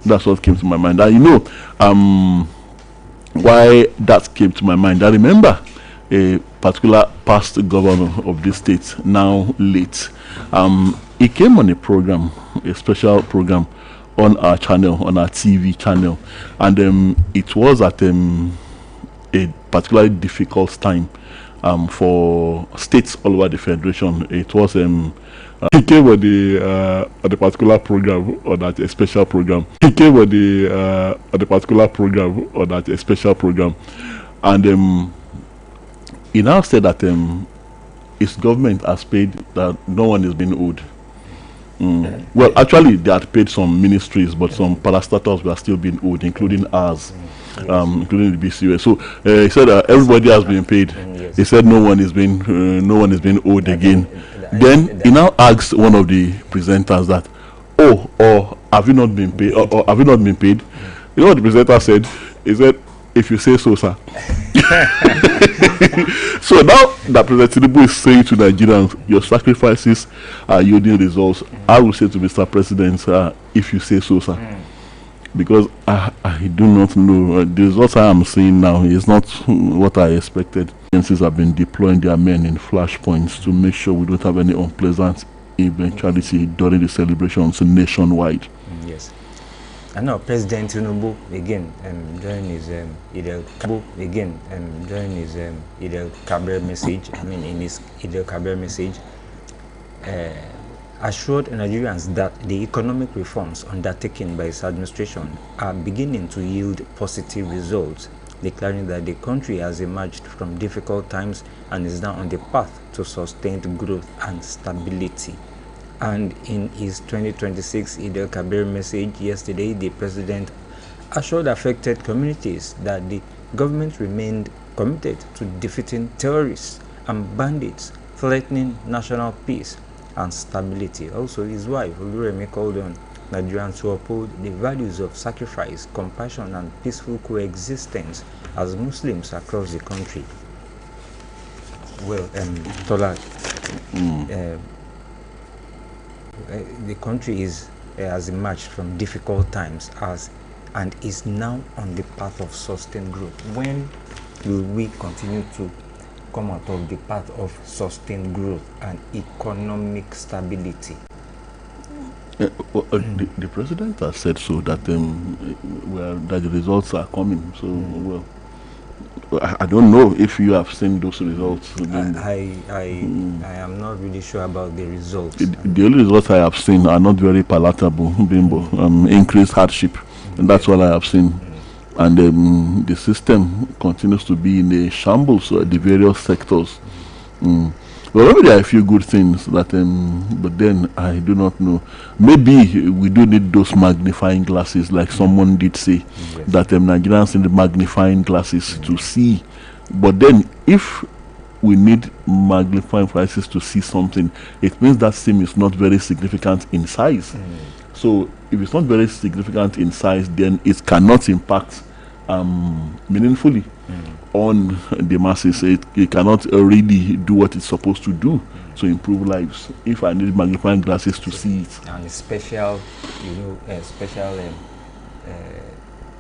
That's what came to my mind. And why that came to my mind. I remember a particular past governor of this state, now late. He came on a program, a special program on our channel, on our TV channel, and it was at a particularly difficult time for states all over the federation. It was he came on the particular program on that a special program. He came on the particular program on that a special program, and he now said that his government has paid that no one is being owed. Well, actually, they had paid some ministries, but some parastatals were still being owed, including ours, including the BCUS. So he said everybody has been paid. He said no one is being owed again. Then he now asked one of the presenters that, "Oh, or have you not been paid? Or have you not been paid?" You know what the presenter said? He said, "If you say so, sir." So now that President Tinubu is saying to Nigerians, your sacrifices are yielding results, I will say to Mr. President, if you say so, sir. Because I do not know. The results I am seeing now is not what I expected. Agencies have been deploying their men in flashpoints to make sure we don't have any unpleasant eventuality during the celebrations nationwide. Yes. And now President Tinubu again during his Idel Kabir message. I mean, in his Idel Kabir message, assured Nigerians that the economic reforms undertaken by his administration are beginning to yield positive results, declaring that the country has emerged from difficult times and is now on the path to sustained growth and stability. And in his 2026 Idel Kabir message yesterday, the president assured affected communities that the government remained committed to defeating terrorists and bandits threatening national peace and stability. Also, his wife, Oluyole, called on Nigerians to uphold the values of sacrifice, compassion, and peaceful coexistence as Muslims across the country. Well, Tola, the country has emerged from difficult times and is now on the path of sustained growth. When will we continue to come out of the path of sustained growth and economic stability? The president has said so that that the results are coming. So well, I don't know if you have seen those results. I am not really sure about the results. The only results I have seen are not very palatable, Bimbo. Increased hardship, and that's what I have seen. And the system continues to be in a shambles at the various sectors. Well, maybe there are a few good things that, but then I do not know. Maybe we do need those magnifying glasses, like someone did say, that Nigerians need magnifying glasses to see. But then, if we need magnifying glasses to see something, it means that thing is not very significant in size. So, if it's not very significant in size, then it cannot impact meaningfully on the masses. It cannot really do what it's supposed to do to improve lives. If I need magnifying glasses to see it, and a special,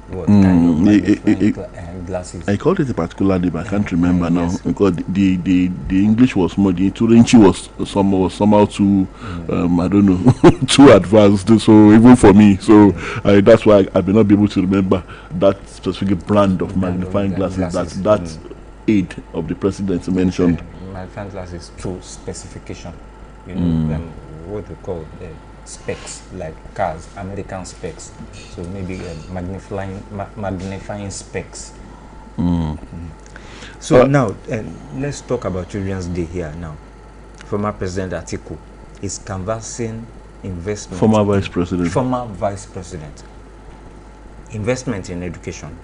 what kind of magnifying glasses? I called it a particular name. I can't remember now, because the English was more, the Turanchi was somehow too I don't know, too advanced. So even for me, so that's why I may not be able to remember that specific brand of magnifying glasses that aid of the president mentioned. Magnifying glasses to specification, what we call specs, like cars, American specs. So maybe magnifying specs. So now let's talk about Children's Day here now. Former President Atiku is canvassing investment. Former Vice President. Investment in education.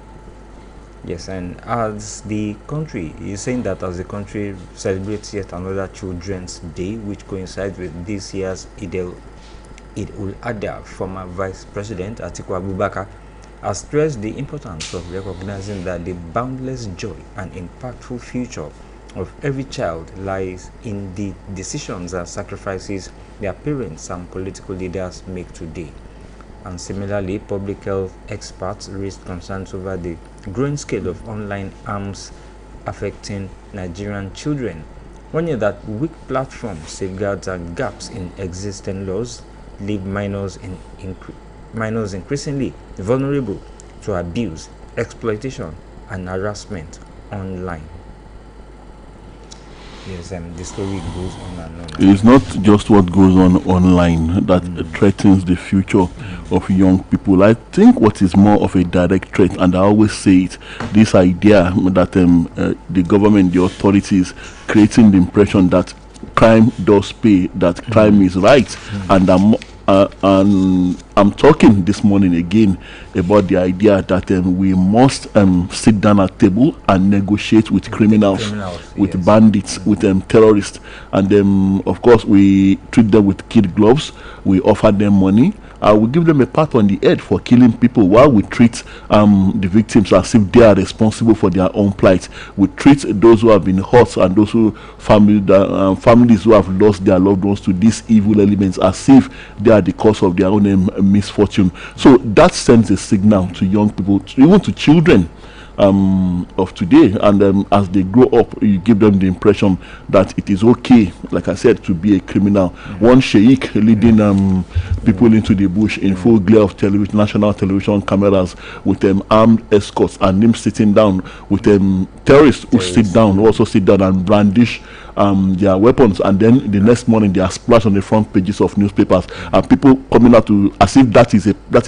Yes, and as the country, you're saying that as the country celebrates yet another Children's Day, which coincides with this year's Eid al-Adha, former Vice President Atiku Abubakar has stressed the importance of recognizing that the boundless joy and impactful future of every child lies in the decisions and sacrifices their parents and political leaders make today. And similarly, public health experts raised concerns over the growing scale of online harms affecting Nigerian children, warning that weak platforms, safeguards, and gaps in existing laws leave minors increasingly vulnerable to abuse, exploitation, and harassment online. Yes, the story goes on and on. It's not just what goes on online that threatens the future of young people. I think what is more of a direct threat, and I always say it, this idea that the government, the authorities, creating the impression that crime does pay, that crime is right, and I'm talking this morning again about the idea that we must sit down at table and negotiate with criminals, with yes. bandits, with terrorists, and of course we treat them with kid gloves. We offer them money. We give them a pat on the head for killing people, while we treat the victims as if they are responsible for their own plight. We treat those who have been hurt and those who families who have lost their loved ones to these evil elements as if they are the cause of their own misfortune. So that sends a signal to young people, even to children of today, and as they grow up, you give them the impression that it is okay, like I said, to be a criminal. One sheikh leading people into the bush in full glare of television, national television cameras, with armed escorts, and them sitting down with terrorists who sit down, who also sit down and brandish their weapons, and then the next morning they are splashed on the front pages of newspapers, and people coming out to as if that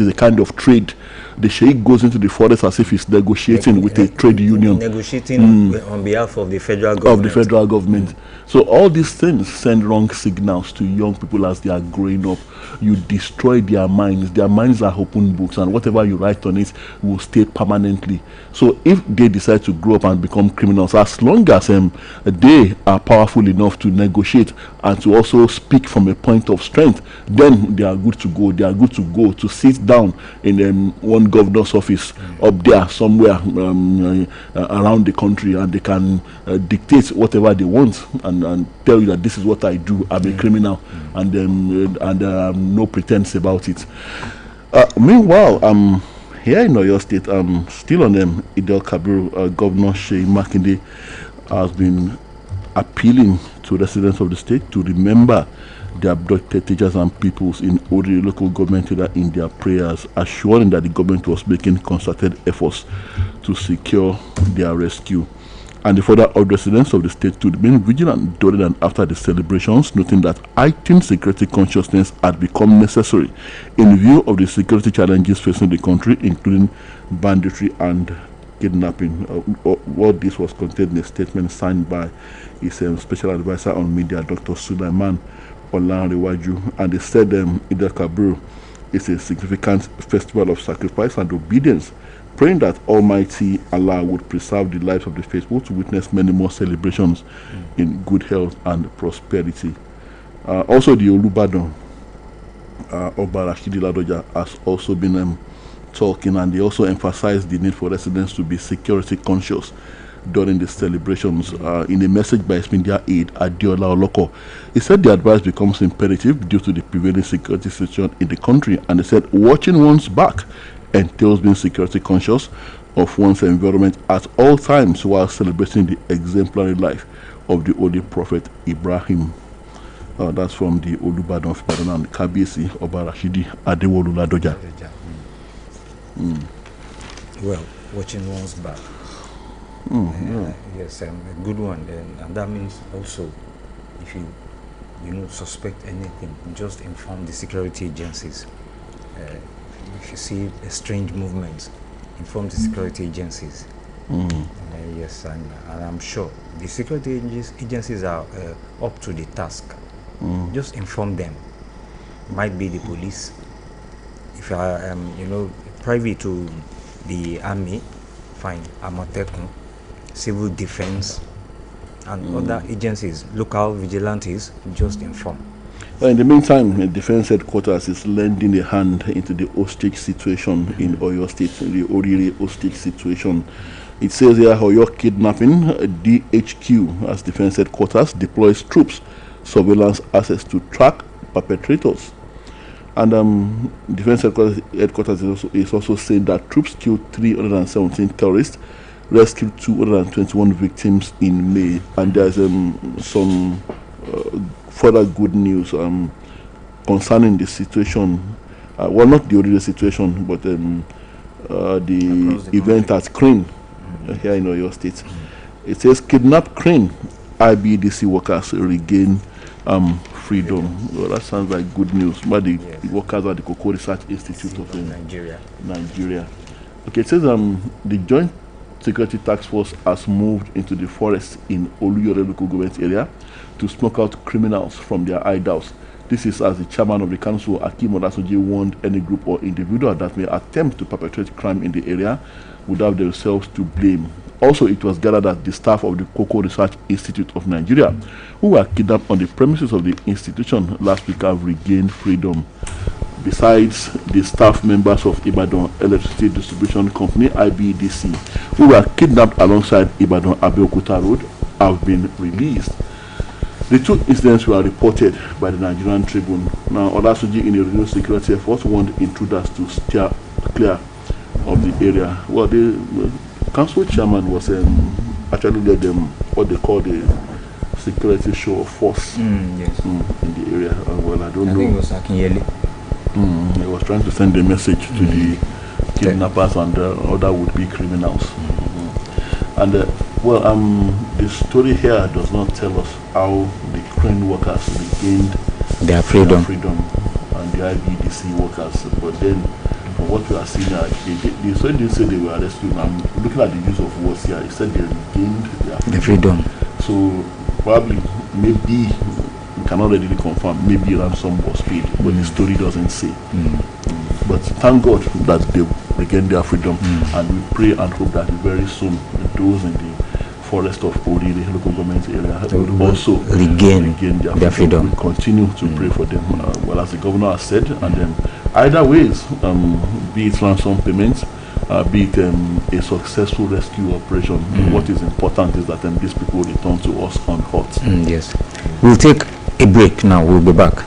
is a kind of trade. The sheikh goes into the forest as if he's negotiating with a trade union, negotiating on behalf of the federal government. So all these things send wrong signals to young people as they are growing up. You destroy their minds. Their minds are open books, and whatever you write on it will stay permanently. So if they decide to grow up and become criminals, as long as they are powerful enough to negotiate and to also speak from a point of strength, then they are good to go. They are good to go to sit down in one governor's office up there somewhere around the country, and they can dictate whatever they want and tell you that this is what I do. I'm a criminal, and no pretense about it. Meanwhile, here in Oyo State, still on Idel Kabir, Governor Sheyi Makinde has been appealing to residents of the state to remember the abducted teachers and pupils in Oluyole local government in their prayers, assuring that the government was making concerted efforts to secure their rescue. And the further urged residents of the state to remain vigilant during and after the celebrations, noting that heightened security consciousness had become necessary in view of the security challenges facing the country, including banditry and kidnapping. What this was contained in a statement signed by his special advisor on media, Dr. Sulaiman Olanrewaju, and they said Idel Kabir is a significant festival of sacrifice and obedience, praying that Almighty Allah would preserve the lives of the faithful to witness many more celebrations in good health and prosperity. Also, the Olubadan Oba Rashidi Ladoja has also been talking, and they also emphasized the need for residents to be security conscious during the celebrations. In a message by his media aide Adiola Oloko, he said the advice becomes imperative due to the prevailing security situation in the country, and he said watching one's back entails being security conscious of one's environment at all times while celebrating the exemplary life of the Holy Prophet Ibrahim. That's from the Olubadan of Ibadan and Kabiyesi Oba Rashidi Adewolu Ladoja. Well, watching one's back. Yes, a good one. And that means also, if you suspect anything, just inform the security agencies. If you see a strange movement, inform the security agencies. Yes, and I'm sure the security agencies are up to the task. Just inform them. Might be the police. If you are, privy to the army, fine. Amotekun, civil defense, and other agencies, local vigilantes, just inform. In the meantime, the defense headquarters is lending a hand into the hostage situation in Oyo State, the Orire hostage situation. It says here, Oyo kidnapping, DHQ as defense headquarters deploys troops, surveillance access to track perpetrators. And defense headquarters is also saying that troops killed 317 terrorists, rescued 221 victims in May. And there's some further good news concerning the situation. Well, not the original situation, but the event at Crane here in Oyo State. It says kidnapped Crane IBDC workers regain freedom. Well, that sounds like good news. But the workers at the Cocoa Research Institute of Nigeria. Okay, it says the Joint Security Task Force has moved into the forest in Oluyole local government area to smoke out criminals from their hideouts. This is as the chairman of the council, Akim Olasoji, warned any group or individual that may attempt to perpetrate crime in the area would have themselves to blame. Also, it was gathered that the staff of the Cocoa Research Institute of Nigeria, who were kidnapped on the premises of the institution last week, have regained freedom. Besides, the staff members of Ibadan Electricity Distribution Company, IBDC, who were kidnapped alongside Ibadan Abeokuta Road, have been released. The two incidents were reported by the Nigerian Tribune. Now, Olasoji, in a renewed security effort, warned intruders to steer clear of the area. Well, the council chairman was actually led them what they call the security show of force in the area. Well, I don't know. I think it was Akinyele. He was trying to send a message to the kidnappers and other would-be criminals. And the story here does not tell us how the crane workers regained their freedom and the IBDC workers. But then, from what we are seeing, they didn't say they were rescued. I'm looking at the use of words here. It said they regained their freedom. So probably, maybe we cannot readily confirm. Maybe ransom was paid, but the story doesn't say. But thank God that they regained their freedom, and we pray and hope that very soon those in the forest of Oluyole local government area will also regain their freedom. We continue to pray for them, well, as the governor has said, and then either ways, be it ransom payments, be it a successful rescue operation. What is important is that these people return to us unhurt. Yes, we'll take a break now. We'll be back.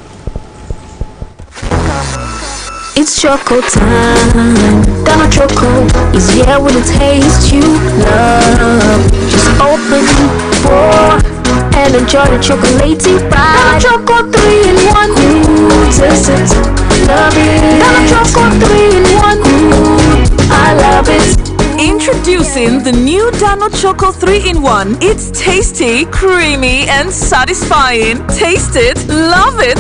It's choco time. Donna Choco is here with a taste you love. Just open for and enjoy the chocolatey ride. Donna Choco 3-in-1. Ooh, taste it, love it. Donna Choco 3-in-1. Ooh, I love it. Introducing the new Dano Choco 3-in-1. It's tasty, creamy, and satisfying. Taste it, love it.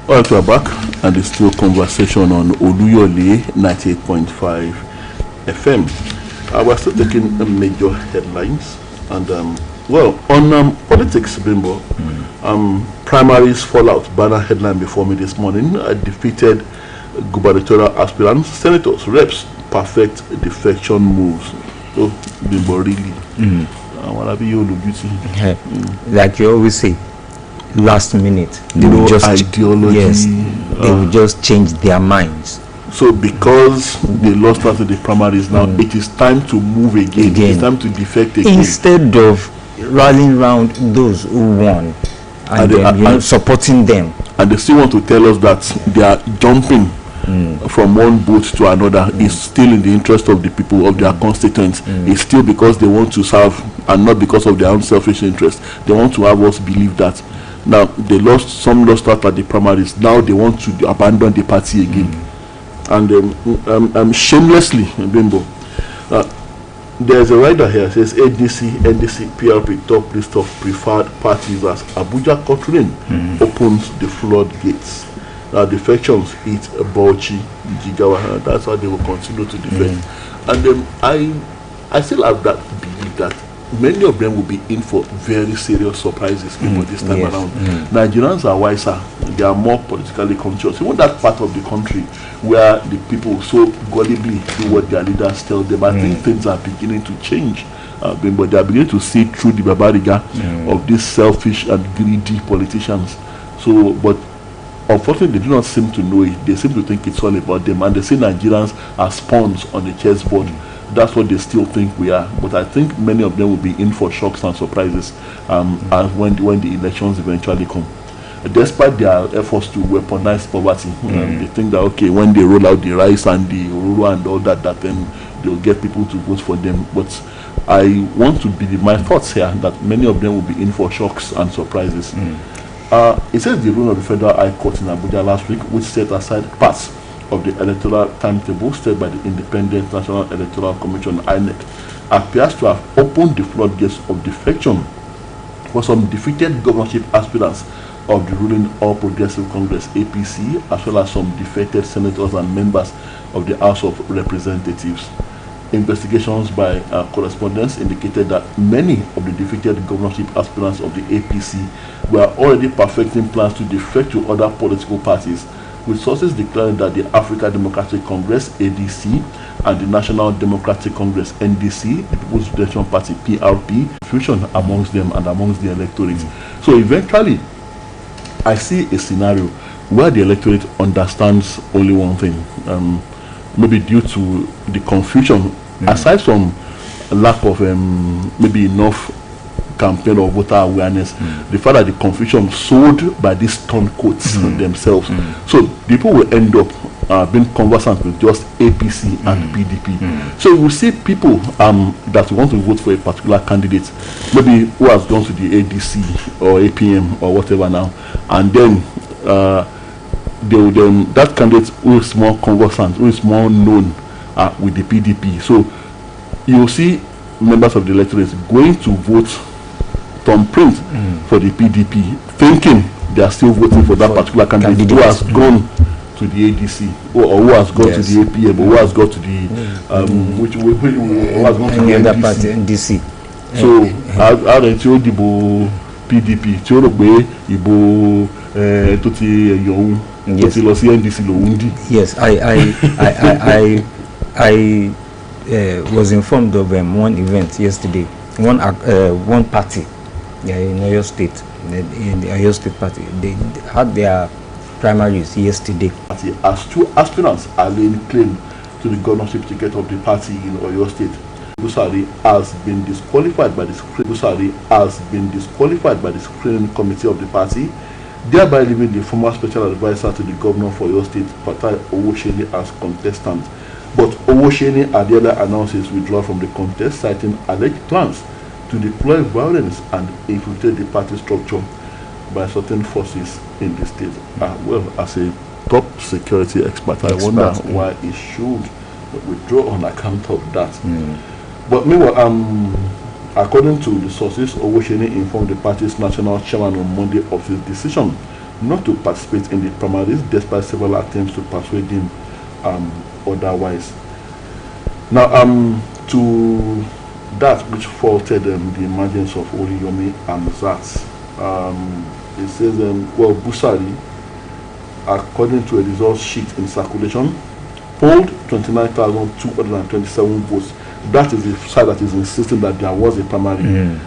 Alright, we're back, and it's still conversation on Oluyole 98.5 FM. We're still taking major headlines, and well, on politics, Bimbo, primaries fallout. Banner headline before me this morning: defeated gubernatorial aspirants, senators, reps, perfect defection moves. So, Bimbo, really, what have you beauty? Like you always say, last minute they will just ideology. Yes, they will just change their minds. So because they lost after the primaries, now it is time to move again. It's time to defect again. Instead of rallying around those who won and then, supporting them. And they still want to tell us that they are jumping from one boat to another. It's still in the interest of the people, of their constituents. It's still because they want to serve and not because of their own selfish interest. They want to have us believe that now they lost out at the primaries. Now they want to abandon the party again, and shamelessly, Bimbo. There's a rider here says NDC, PRP top list of preferred parties as Abuja Courtroom opens the floodgates. Defections hit Bauchi, Jigawa. That's how they will continue to defect. And I still have that belief that many of them will be in for very serious surprises this time around. Nigerians are wiser. They are more politically conscious. Even that part of the country where the people so gullibly do what their leaders tell them, I think things are beginning to change. But they are beginning to see through the barbariga of these selfish and greedy politicians. So, but unfortunately, they do not seem to know it. They seem to think it's all about them, and they see Nigerians as pawns on the chessboard. That's what they still think we are. But I think many of them will be in for shocks and surprises as when the elections eventually come. Despite their efforts to weaponize poverty, they think that okay, when they roll out the rice and the Ororo and all that, that then they'll get people to vote for them. But I want to believe my thoughts here that many of them will be in for shocks and surprises. It says the ruling of the Federal High Court in Abuja last week, which set aside parts of the electoral timetable set by the Independent National Electoral Commission (INEC), appears to have opened the floodgates of defection for some defeated governorship aspirants of the ruling All Progressive Congress (APC), as well as some defected senators and members of the House of Representatives. Investigations by correspondents indicated that many of the defeated governorship aspirants of the APC were already perfecting plans to defect to other political parties, with sources declaring that the African Democratic Congress (ADC) and the National Democratic Congress (NDC), the People's Redemption Party (PRP), fusion amongst them and amongst the electorate. So eventually, I see a scenario where the electorate understands only one thing, maybe due to the confusion, aside from lack of maybe enough campaign or voter awareness, the fact that the confusion sold by these turncoats themselves. So people will end up being conversant with just APC and PDP. So we see people that want to vote for a particular candidate, maybe who has gone to the ADC or APM or whatever now, and then they will that candidate who is more conversant, who is more known with the PDP. So you will see members of the electorate going to vote from print for the PDP, thinking they are still voting for that particular candidate who has gone to the ADC or who has gone to the APM or who has gone to the who has gone to the NDC. So how do you the PDP? Do you to the young? Yes. Yes, I was informed of one event yesterday. One party in Oyo State, in the Oyo State party, they had their primaries yesterday. As two aspirants are laying claim to the governorship ticket of the party in Oyo State, Busari has been disqualified by the screening committee of the party, thereby leaving the former special advisor to the governor for Oyo State, Fatai Owosheni, as contestant. But Owosheni earlier announced his withdrawal from the contest, citing alleged plans to deploy violence and infiltrate the party structure by certain forces in the state. Well, as a top security expert, I wonder why he should withdraw on account of that. But meanwhile, according to the sources, Owosheni informed the party's national chairman on Monday of his decision not to participate in the primaries, despite several attempts to persuade him otherwise. Now, to that which faulted the emergence of Oluyole and Zats, it says, well, Busari, according to a results sheet in circulation, polled 29,227 votes. That is the side that is insisting that there was a primary.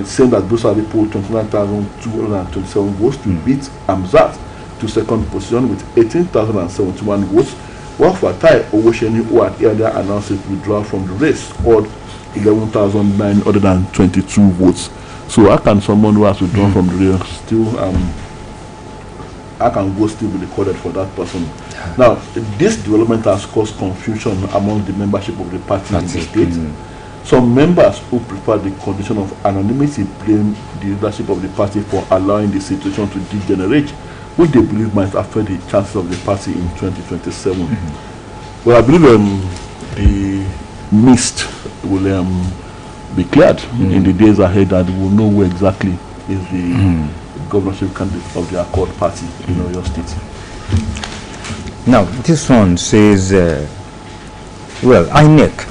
It's saying that Busari polled 29,227 votes to beat Amzat to second position with 18,071 votes, while Fatai Owosheni, who had earlier announced his withdrawal from the race, scored 11,922 votes. So how can someone who has withdrawn from the race still how can votes still be recorded for that person? Now, this development has caused confusion among the membership of the party in the state. Some members who prefer the condition of anonymity blame the leadership of the party for allowing the situation to degenerate, which they believe might affect the chances of the party in 2027. Well, I believe the mist will be cleared in the days ahead, and we'll know who exactly is the governorship candidate of the Accord Party in Oyo State. Now, this one says, well, INEC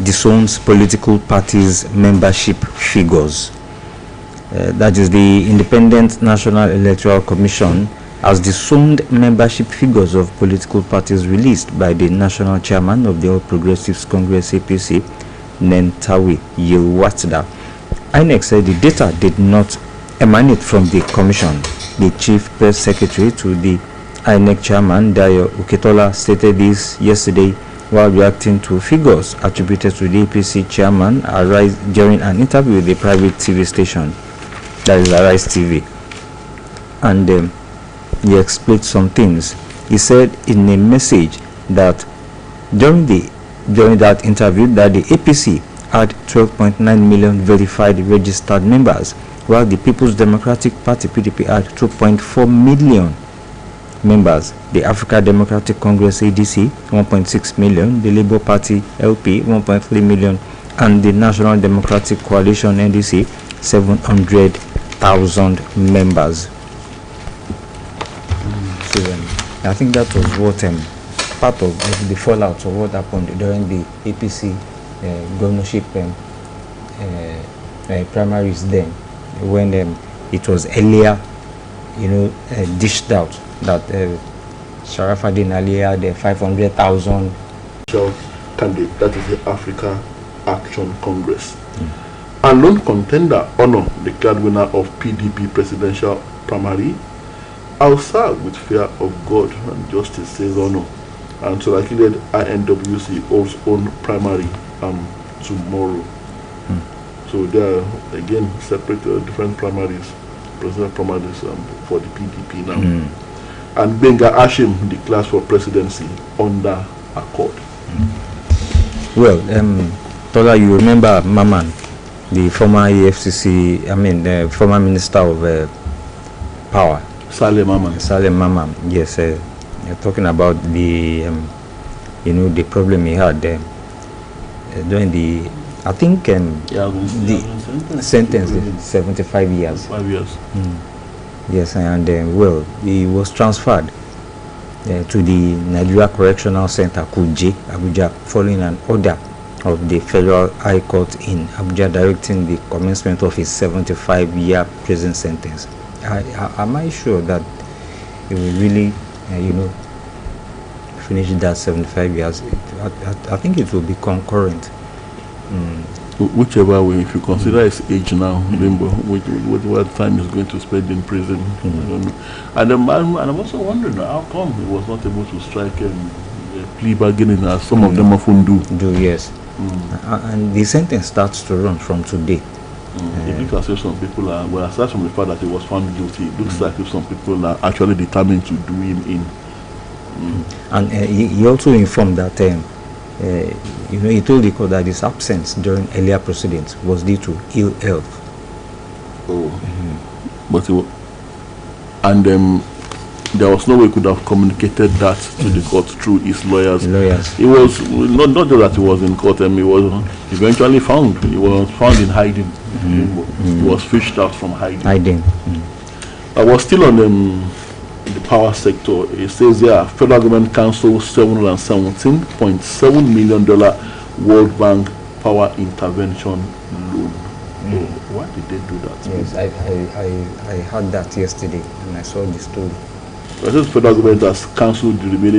disowns political parties' membership figures. That is, the Independent National Electoral Commission has disowned membership figures of political parties released by the national chairman of the All Progressives Congress (APC), Nentawe Yilwatda. INEC said the data did not emanate from the commission. The chief press secretary to the INEC chairman, Dayo Uketola, stated this yesterday while reacting to figures attributed to the APC chairman during an interview with a private TV station, that is Arise TV. And he explained some things. He said in a message that during that interview that the APC had 12.9 million verified registered members, while the People's Democratic Party (PDP) had 2.4 million members, the African Democratic Congress (ADC) 1.6 million, the Labour Party (LP) 1.3 million, and the National Democratic Coalition (NDC) 700,000 members. So I think that was what part of the fallout of what happened during the APC governorship primaries then, when it was earlier, dished out that Sharafaddin Ali had 500,000 candidate, that is the Africa Action Congress. And lone contender Honor, declared winner of PDP presidential primary. I'll serve with fear of God and justice, says Honor. And so like INWC holds own primary tomorrow. So there are again separate different primaries, presidential primaries for the PDP now. And Benga Hashim declares for presidency under accord. Well, Tola, you remember Maman, the former EFCC, the former Minister of Power. Saleh Maman. Yes, you're talking about the, the problem he had during the, I think, the sentence, 75 years. 5 years. Yes, and well, he was transferred to the Nigeria Correctional Center, Kuje, Abuja, following an order of the Federal High Court in Abuja directing the commencement of his 75-year prison sentence. Am I sure that he will really, finish that 75 years? I think it will be concurrent. Whichever way, if you consider his age now, what time he's going to spend in prison, I don't know. And I'm also wondering how come he was not able to strike a plea bargaining as some of them often do. Yes. And the sentence starts to run from today. It looks as if some people are, well, aside from the fact that he was found guilty, it looks like if some people are actually determined to do him in. And he also informed that he told the court that his absence during earlier proceedings was due to ill health. But there was no way he could have communicated that to the court through his lawyers. It was not just that he was in court, he was eventually found. He was found in hiding. He was fished out from hiding. I was still on the power sector. It says there, federal government cancels $717.7 million World Bank power intervention loan. Why did they do that? Yes, I heard that yesterday and I saw the story. The federal government has cancelled the remaining